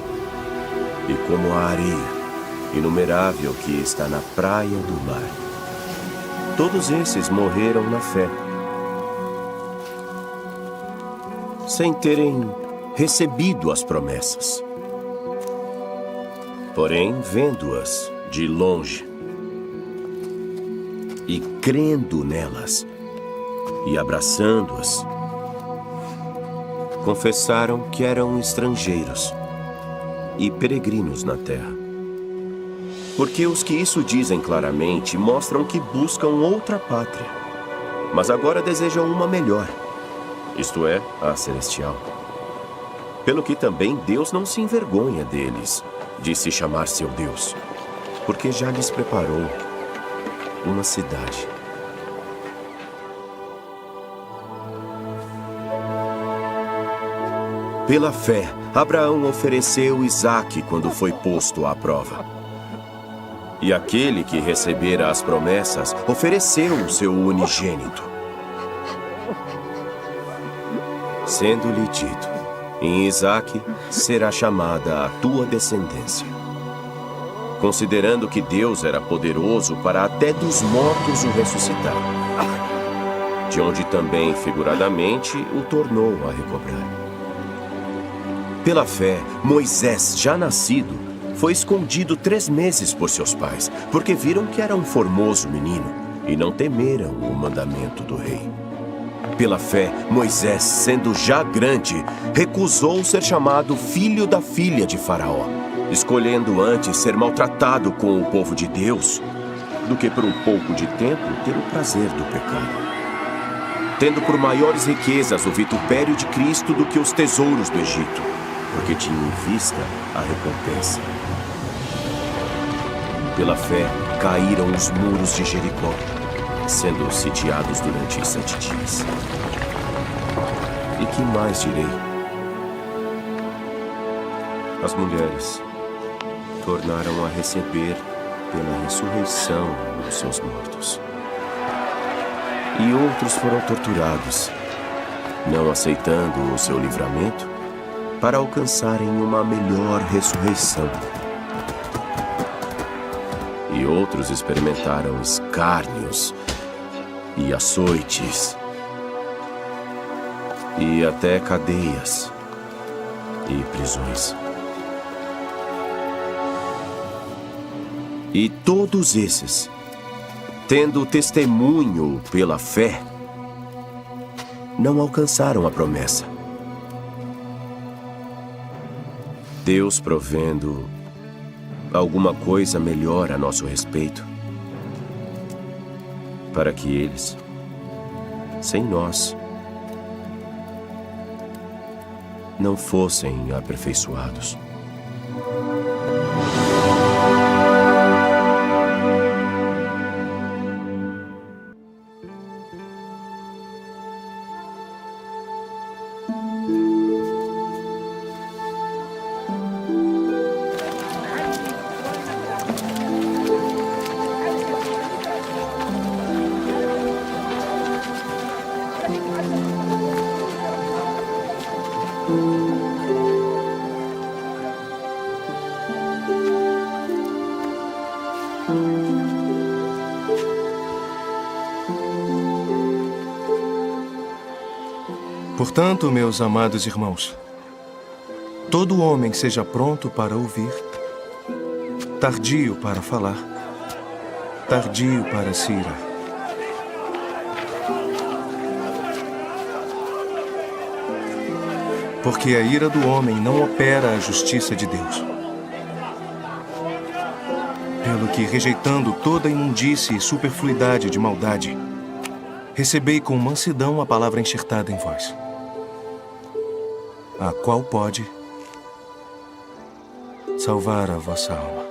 e como a areia inumerável que está na praia do mar. Todos esses morreram na fé, sem terem recebido as promessas. Porém, vendo-as de longe, e crendo nelas e abraçando-as, confessaram que eram estrangeiros e peregrinos na terra. Porque os que isso dizem claramente mostram que buscam outra pátria, mas agora desejam uma melhor, isto é, a celestial. Pelo que também Deus não se envergonha deles, de se chamar seu Deus, porque já lhes preparou uma cidade. Pela fé, Abraão ofereceu Isaque quando foi posto à prova. E aquele que recebera as promessas ofereceu o seu unigênito, sendo-lhe dito: em Isaque será chamada a tua descendência. Considerando que Deus era poderoso para até dos mortos o ressuscitar, de onde também figuradamente o tornou a recobrar. Pela fé, Moisés, já nascido, foi escondido 3 meses por seus pais, porque viram que era um formoso menino e não temeram o mandamento do rei. Pela fé, Moisés, sendo já grande, recusou ser chamado filho da filha de Faraó, escolhendo antes ser maltratado com o povo de Deus, do que por um pouco de tempo ter o prazer do pecado, tendo por maiores riquezas o vitupério de Cristo do que os tesouros do Egito, porque tinha em vista a recompensa. Pela fé, caíram os muros de Jericó, sendo sitiados durante 7 dias. E que mais direi? As mulheres tornaram a receber pela ressurreição os seus mortos. E outros foram torturados, não aceitando o seu livramento, para alcançarem uma melhor ressurreição. E outros experimentaram escárnios e açoites, e até cadeias e prisões. E todos esses, tendo testemunho pela fé, não alcançaram a promessa. Deus provendo alguma coisa melhor a nosso respeito, para que eles, sem nós, não fossem aperfeiçoados.
Portanto, meus amados irmãos, todo homem seja pronto para ouvir, tardio para falar, tardio para se irar. Porque a ira do homem não opera a justiça de Deus. Pelo que, rejeitando toda imundície e superfluidade de maldade, recebei com mansidão a palavra enxertada em vós, a qual pode salvar a vossa alma.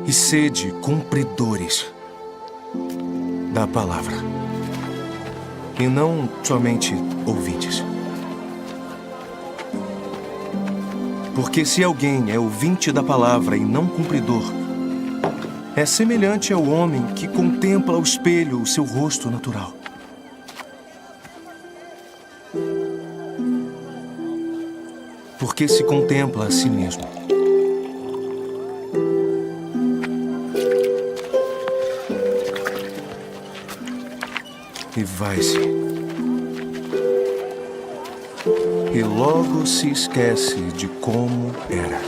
E sede cumpridores da palavra, e não somente ouvintes. Porque se alguém é ouvinte da palavra e não cumpridor, é semelhante ao homem que contempla ao espelho o seu rosto natural. Porque se contempla a si mesmo. e vai-se. E logo se esquece de como era.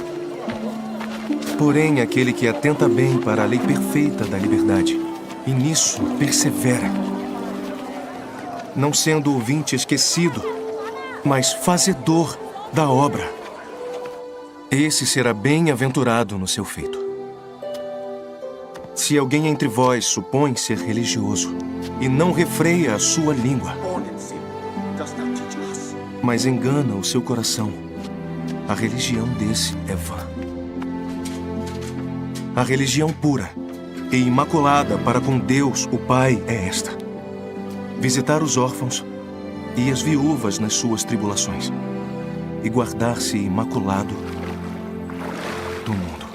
Porém, aquele que atenta bem para a lei perfeita da liberdade, e nisso persevera, não sendo ouvinte esquecido, mas fazedor da obra, esse será bem-aventurado no seu feito. Se alguém entre vós supõe ser religioso e não refreia a sua língua, mas engana o seu coração, a religião desse é vã. A religião pura e imaculada para com Deus, o Pai, é esta: visitar os órfãos e as viúvas nas suas tribulações e guardar-se imaculado do mundo.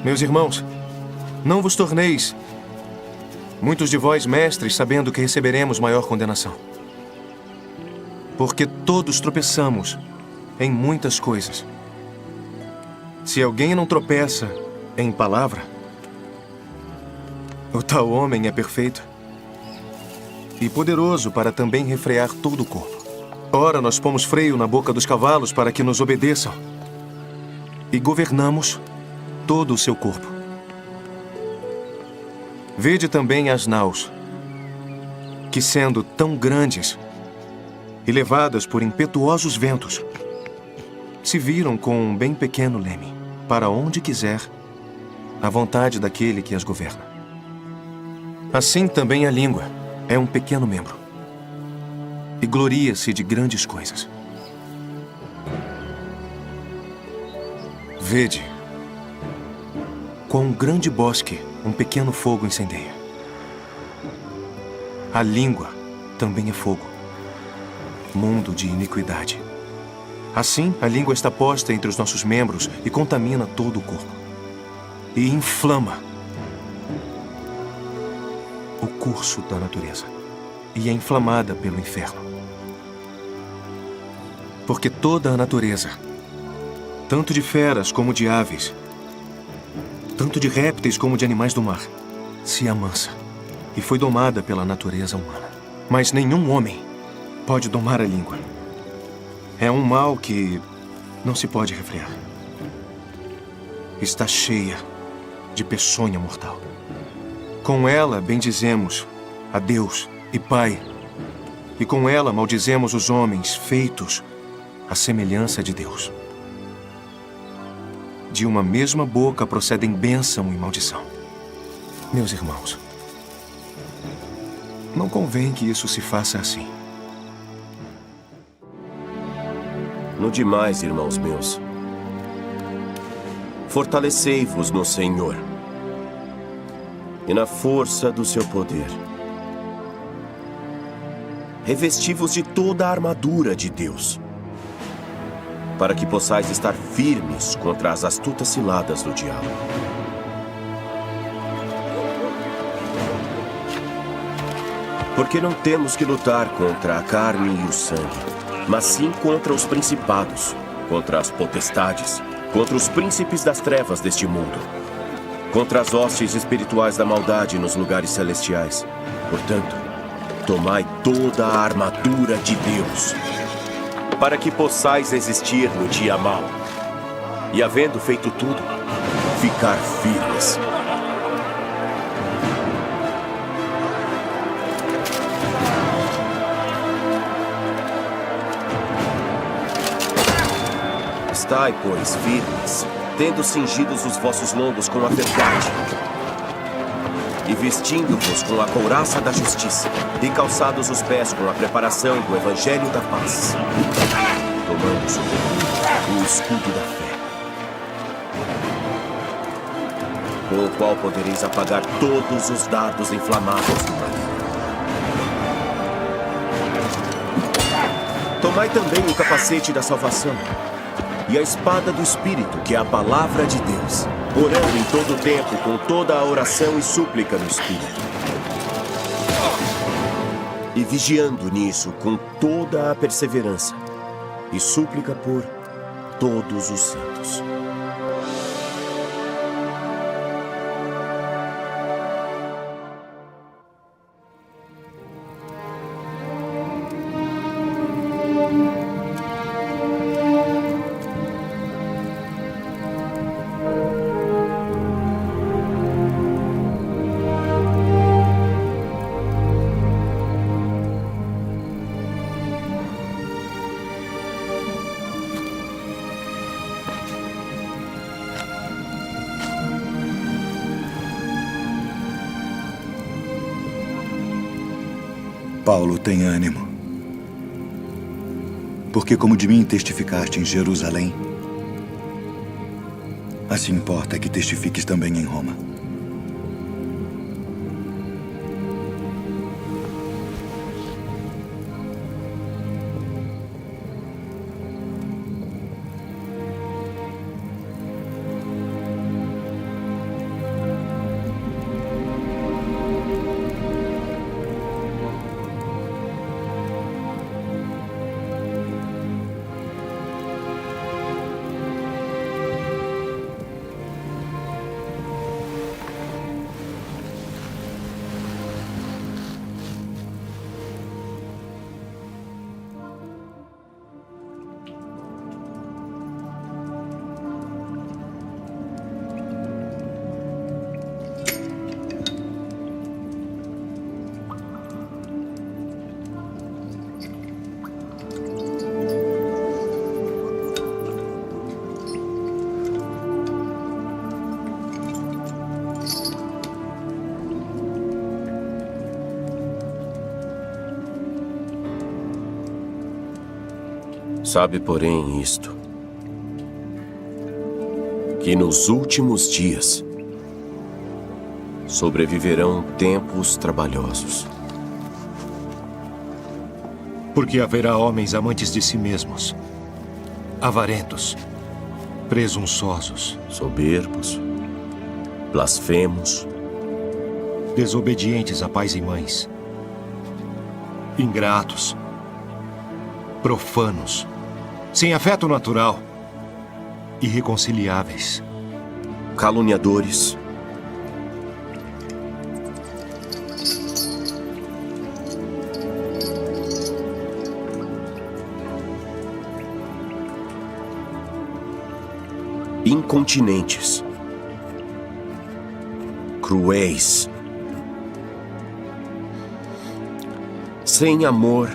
Meus irmãos, não vos torneis muitos de vós mestres, sabendo que receberemos maior condenação. Porque todos tropeçamos em muitas coisas. Se alguém não tropeça em palavra, o tal homem é perfeito e poderoso para também refrear todo o corpo. Ora, nós pomos freio na boca dos cavalos para que nos obedeçam e governamos todo o seu corpo. Vede também as naus, que sendo tão grandes e levadas por impetuosos ventos, se viram com um bem pequeno leme, para onde quiser, à vontade daquele que as governa. Assim também a língua é um pequeno membro, e gloria-se de grandes coisas. Vede quão grande bosque um pequeno fogo incendeia. A língua também é fogo, mundo de iniquidade. Assim, a língua está posta entre os nossos membros e contamina todo o corpo. E inflama o curso da natureza. E é inflamada pelo inferno. Porque toda a natureza, tanto de feras como de aves, tanto de répteis como de animais do mar, se amansa e foi domada pela natureza humana. Mas nenhum homem pode domar a língua. É um mal que não se pode refrear. Está cheia de peçonha mortal. Com ela bendizemos a Deus e Pai, e com ela maldizemos os homens feitos à semelhança de Deus. De uma mesma boca procedem bênção e maldição. Meus irmãos, não convém que isso se faça assim.
No demais, irmãos meus, fortalecei-vos no Senhor e na força do seu poder. Revesti-vos de toda a armadura de Deus, para que possais estar firmes contra as astutas ciladas do diabo. Porque não temos que lutar contra a carne e o sangue, mas sim contra os principados, contra as potestades, contra os príncipes das trevas deste mundo, contra as hostes espirituais da maldade nos lugares celestiais. Portanto, tomai toda a armadura de Deus, para que possais resistir no dia mau, e havendo feito tudo, ficar firmes. Estai, pois, firmes, tendo cingidos os vossos lombos com a verdade, e vestindo-vos com a couraça da justiça, e calçados os pés com a preparação do evangelho da paz, tomando sobretudo o escudo da fé, com o qual podereis apagar todos os dardos inflamados do maligno. Tomai também o capacete da salvação e a espada do Espírito, que é a palavra de Deus, orando em todo o tempo com toda a oração e súplica no Espírito, e vigiando nisso com toda a perseverança e súplica por todos os santos.
Paulo, tem ânimo. Porque como de mim testificaste em Jerusalém, assim importa que testifiques também em Roma.
Sabe, porém, isto, que nos últimos dias sobreviverão tempos trabalhosos.
Porque haverá homens amantes de si mesmos, avarentos, presunçosos,
soberbos, blasfemos,
desobedientes a pais e mães, ingratos, profanos, sem afeto natural, irreconciliáveis,
caluniadores, incontinentes, cruéis, sem amor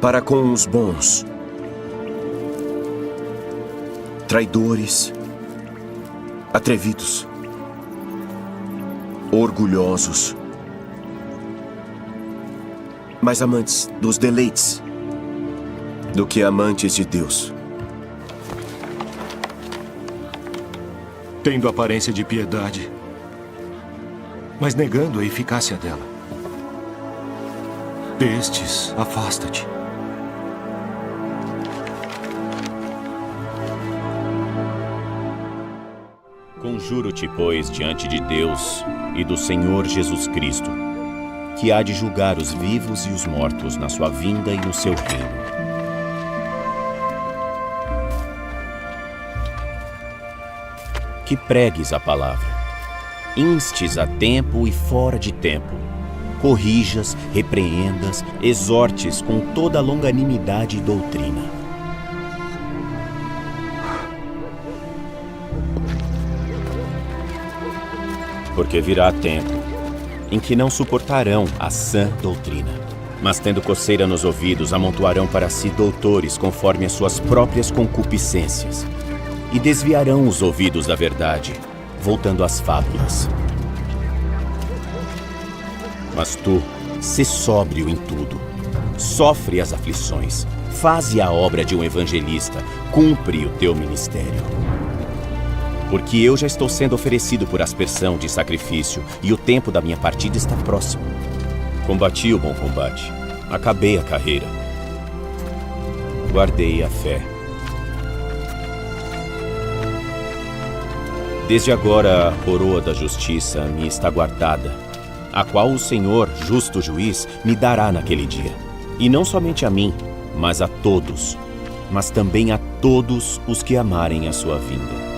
para com os bons, traidores, atrevidos, orgulhosos, mais amantes dos deleites do que amantes de Deus.
Tendo aparência de piedade, mas negando a eficácia dela. Destes, afasta-te.
Conjuro-te, pois, diante de Deus e do Senhor Jesus Cristo, que há de julgar os vivos e os mortos na sua vinda e no seu reino. Que pregues a palavra, instes a tempo e fora de tempo, corrijas, repreendas, exortes com toda longanimidade e doutrina. Porque virá tempo em que não suportarão a sã doutrina, mas tendo coceira nos ouvidos, amontoarão para si doutores conforme as suas próprias concupiscências, e desviarão os ouvidos da verdade, voltando às fábulas. Mas tu, sê sóbrio em tudo, sofre as aflições, faze a obra de um evangelista, cumpre o teu ministério. Porque eu já estou sendo oferecido por aspersão de sacrifício, e o tempo da minha partida está próximo. Combati o bom combate, acabei a carreira, guardei a fé. Desde agora a coroa da justiça me está guardada, a qual o Senhor, justo juiz, me dará naquele dia. E não somente a mim, mas a todos, mas também a todos os que amarem a sua vinda.